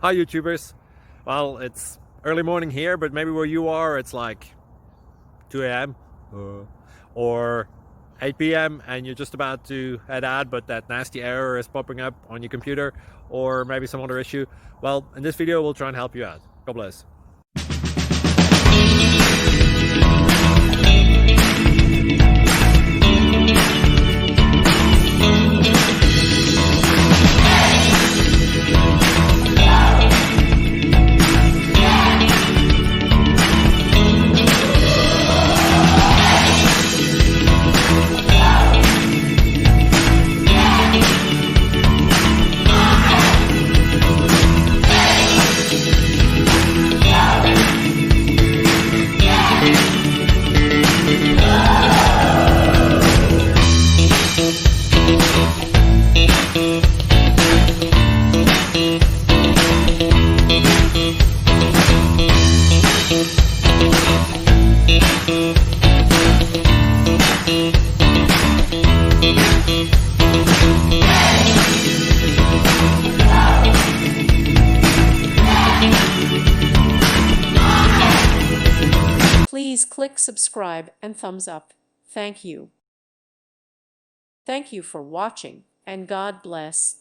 Hi YouTubers. Well, it's early morning here, but maybe where you are it's like 2 a.m. or 8 p.m. and you're just about to head out, but that nasty error is popping up on your computer, or maybe some other issue. Well, in this video we'll try and help you out. God bless. Please click subscribe and thumbs up. Thank you. Thank you for watching, and God bless.